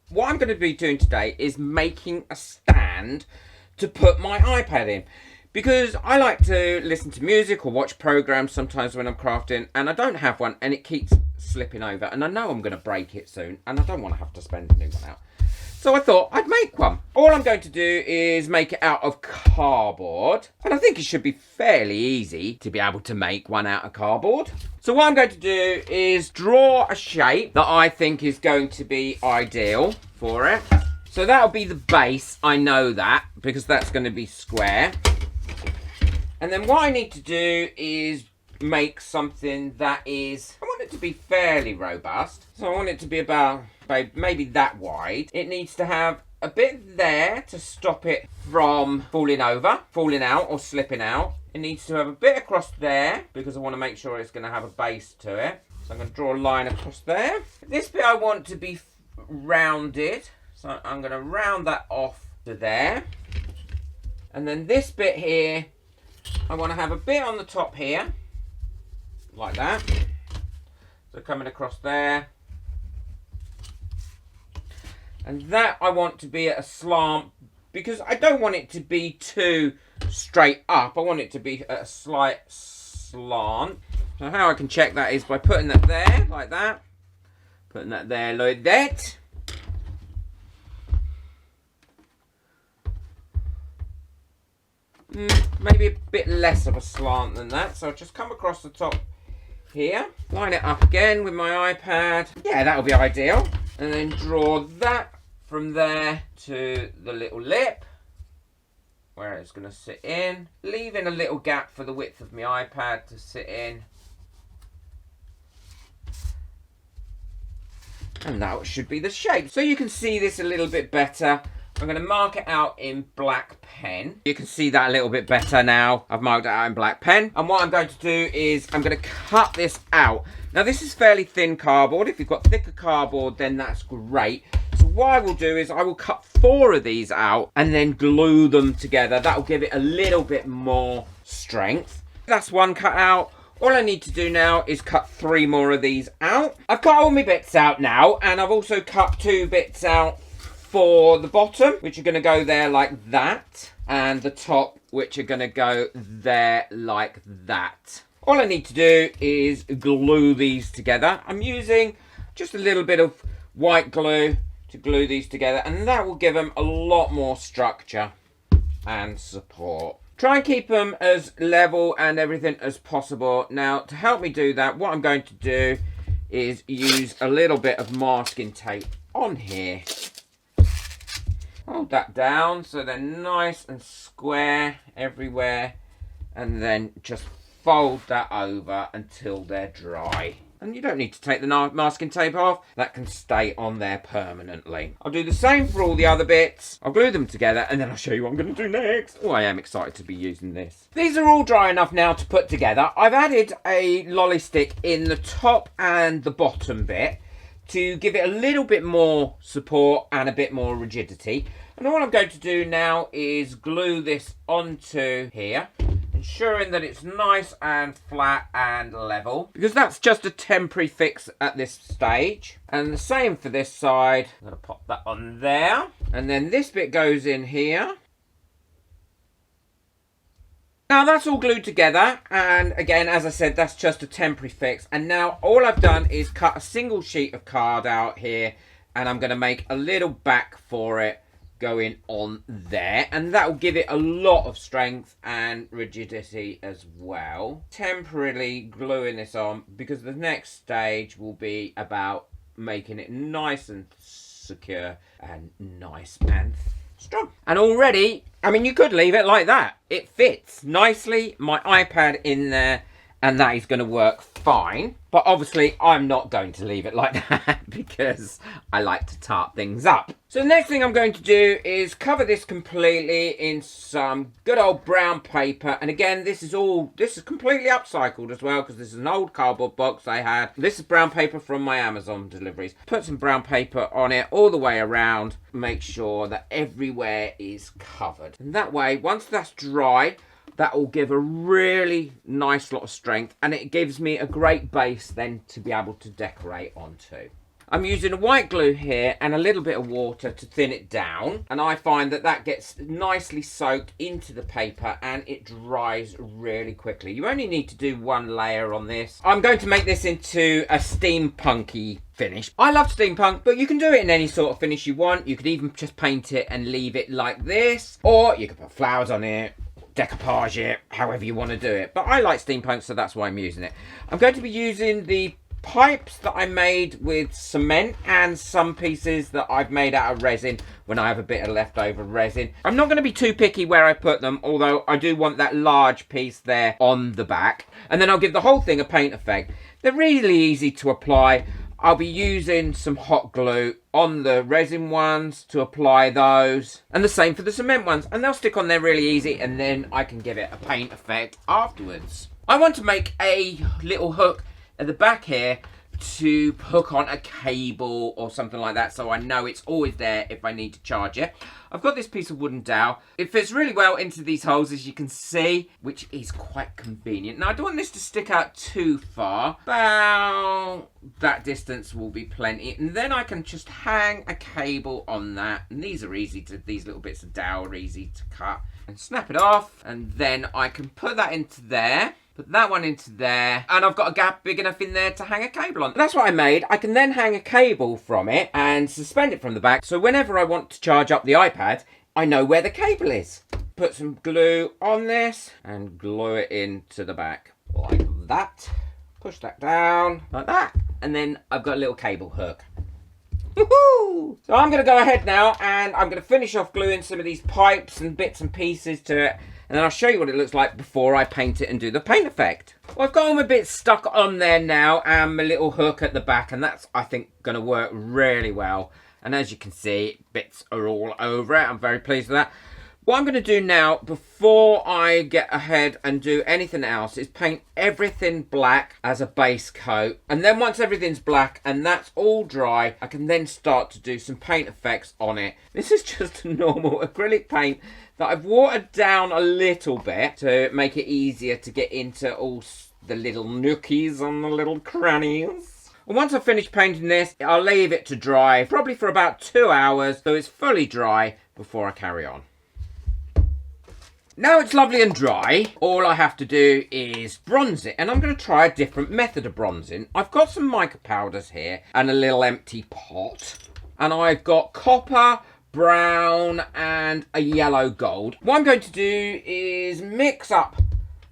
what I'm going to be doing today is making a stand to put my iPad in. Because I like to listen to music or watch programs sometimes when I'm crafting, and I don't have one, and it keeps slipping over, and I know I'm going to break it soon, and I don't want to have to spend a new one out. So I thought I'd make one. All I'm going to do is make it out of cardboard, and I think it should be fairly easy to be able to make one out of cardboard. So what I'm going to do is draw a shape that I think is going to be ideal for it. So that'll be the base, I know that, because that's going to be square. And then what I need to do is make something that is, I want it to be fairly robust. So I want it to be about maybe that wide. It needs to have a bit there to stop it from falling over, falling out or slipping out. It needs to have a bit across there because I want to make sure it's going to have a base to it. So I'm going to draw a line across there. This bit I want to be rounded. So I'm going to round that off to there. And then this bit here, I want to have a bit on the top here, like that. So coming across there. And that I want to be at a slant, because I don't want it to be too straight up. I want it to be at a slight slant. So how I can check that is by putting that there, like that. Putting that there like that. Maybe a bit less of a slant than that. So I'll just come across the top here. Line it up again with my iPad. Yeah, that'll be ideal. And then draw that from there to the little lip where it's going to sit in. Leaving a little gap for the width of my iPad to sit in. And that should be the shape. So you can see this a little bit better. I'm going to mark it out in black pen. You can see that a little bit better now. I've marked it out in black pen. And what I'm going to do is I'm going to cut this out. Now this is fairly thin cardboard. If you've got thicker cardboard, then that's great. So what I will do is I will cut 4 of these out and then glue them together. That will give it a little bit more strength. That's one cut out. All I need to do now is cut 3 more of these out. I've cut all my bits out now, and I've also cut 2 bits out for the bottom, which are going to go there like that, and the top, which are going to go there like that. All I need to do is glue these together. I'm using just a little bit of white glue to glue these together, and that will give them a lot more structure and support. Try and keep them as level and everything as possible. Now, to help me do that, what I'm going to do is use a little bit of masking tape on here. Hold that down so they're nice and square everywhere, and then just fold that over until they're dry. And you don't need to take the masking tape off. That can stay on there permanently. I'll do the same for all the other bits. I'll glue them together and then I'll show you what I'm going to do next. Oh, I am excited to be using this. These are all dry enough now to put together. I've added a lolly stick in the top and the bottom bit to give it a little bit more support and a bit more rigidity. And all I'm going to do now is glue this onto here, ensuring that it's nice and flat and level, because that's just a temporary fix at this stage. And the same for this side. I'm going to pop that on there, and then this bit goes in here. Now that's all glued together, and again, as I said, that's just a temporary fix. And now all I've done is cut a single sheet of card out here, and I'm going to make a little back for it going on there, and that will give it a lot of strength and rigidity as well. Temporarily gluing this on, because the next stage will be about making it nice and secure and nice and strong. And already, I mean, you could leave it like that. It fits nicely, my iPad in there, and that is going to work fine. But obviously, I'm not going to leave it like that because I like to tart things up. So the next thing I'm going to do is cover this completely in some good old brown paper. And again, this is completely upcycled as well, because this is an old cardboard box I had. This is brown paper from my Amazon deliveries. Put some brown paper on it all the way around. Make sure that everywhere is covered. And that way, once that's dry, that will give a really nice lot of strength, and it gives me a great base then to be able to decorate onto. I'm using a white glue here and a little bit of water to thin it down. And I find that that gets nicely soaked into the paper and it dries really quickly. You only need to do one layer on this. I'm going to make this into a steampunky finish. I love steampunk, but you can do it in any sort of finish you want. You could even just paint it and leave it like this, or you could put flowers on it, decoupage it, however you want to do it. But I like steampunk, so that's why I'm using it. I'm going to be using the pipes that I made with cement and some pieces that I've made out of resin when I have a bit of leftover resin. I'm not going to be too picky where I put them, although I do want that large piece there on the back. And then I'll give the whole thing a paint effect. They're really easy to apply. I'll be using some hot glue on the resin ones to apply those, and the same for the cement ones, and they'll stick on there really easy, and then I can give it a paint effect afterwards. I want to make a little hook at the back here to hook on a cable or something like that, so I know it's always there if I need to charge it. I've got this piece of wooden dowel. It fits really well into these holes, as you can see, which is quite convenient. Now, I don't want this to stick out too far. About that distance will be plenty. And then I can just hang a cable on that. And these are easy to, these little bits of dowel are easy to cut. And snap it off. And then I can put that into there. Put that one into there, and I've got a gap big enough in there to hang a cable on. That's what I made. I can then hang a cable from it and suspend it from the back, so whenever I want to charge up the iPad, I know where the cable is. Put some glue on this and glue it into the back like that. Push that down like that, and then I've got a little cable hook. Woohoo! So I'm going to go ahead now and I'm going to finish off gluing some of these pipes and bits and pieces to it. And then I'll show you what it looks like before I paint it and do the paint effect. Well, I've got all my bits stuck on there now and my little hook at the back. And that's, I think, going to work really well. And as you can see, bits are all over it. I'm very pleased with that. What I'm going to do now, before I get ahead and do anything else, is paint everything black as a base coat. And then once everything's black and that's all dry, I can then start to do some paint effects on it. This is just a normal acrylic paint that I've watered down a little bit to make it easier to get into all the little nookies and the little crannies. And once I've finished painting this, I'll leave it to dry, probably for about 2 hours, so it's fully dry before I carry on. Now it's lovely and dry, all I have to do is bronze it, and I'm going to try a different method of bronzing. I've got some mica powders here and a little empty pot, and I've got copper, brown and a yellow gold. What I'm going to do is mix up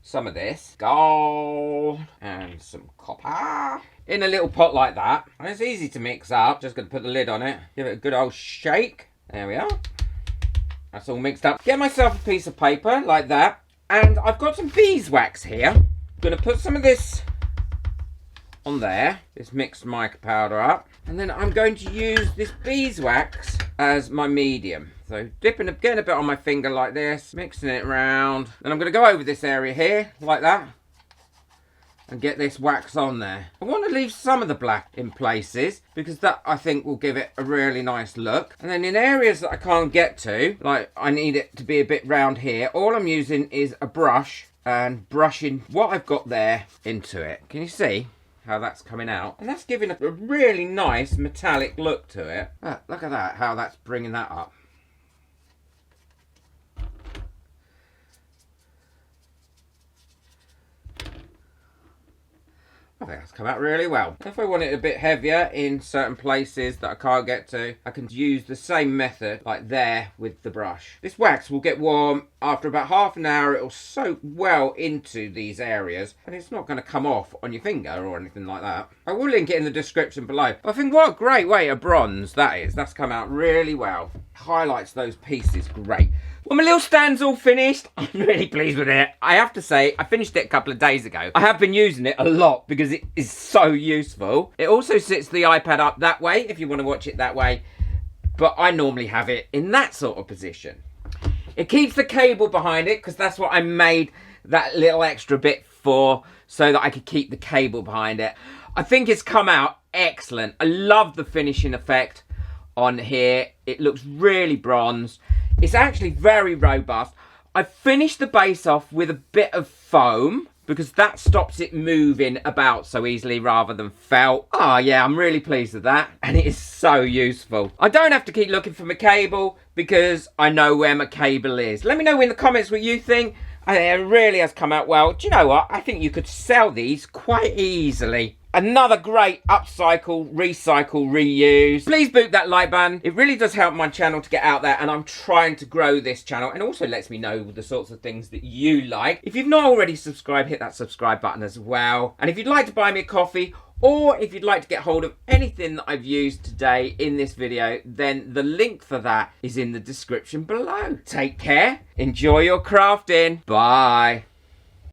some of this gold and some copper in a little pot like that, and it's easy to mix up. Just going to put the lid on it, give it a good old shake. There we are. That's all mixed up. Get myself a piece of paper like that. And I've got some beeswax here. I'm going to put some of this on there. This mixed mica powder up. And then I'm going to use this beeswax as my medium. So getting a bit on my finger like this. Mixing it around. Then I'm going to go over this area here like that. And get this wax on there. I want to leave some of the black in places because that, I think, will give it a really nice look. And then in areas that I can't get to, like I need it to be a bit round here, all I'm using is a brush and brushing what I've got there into it. Can you see how that's coming out? And that's giving a really nice metallic look to it. Look at that, how that's bringing that up. I think that's come out really well. If I want it a bit heavier in certain places that I can't get to, I can use the same method like there with the brush. This wax will get warm after about half an hour. It'll soak well into these areas and it's not going to come off on your finger or anything like that. I will link it in the description below. I think what a great way to bronze that is. That's come out really well. Highlights those pieces great. Well, my little stand's all finished. I'm really pleased with it. I have to say, I finished it a couple of days ago. I have been using it a lot because it is so useful. It also sits the iPad up that way if you want to watch it that way. But I normally have it in that sort of position. It keeps the cable behind it because that's what I made that little extra bit for, so that I could keep the cable behind it. I think it's come out excellent. I love the finishing effect on here. It looks really bronze. It's actually very robust. I finished the base off with a bit of foam because that stops it moving about so easily rather than felt. Oh yeah, I'm really pleased with that, and it is so useful. I don't have to keep looking for my cable because I know where my cable is. Let me know in the comments what you think. It really has come out well. Do you know what? I think you could sell these quite easily. Another great upcycle, recycle, reuse. Please boot that like button. It really does help my channel to get out there, and I'm trying to grow this channel, and also lets me know the sorts of things that you like. If you've not already subscribed, hit that subscribe button as well. And if you'd like to buy me a coffee, or if you'd like to get hold of anything that I've used today in this video, then the link for that is in the description below. Take care, enjoy your crafting, bye.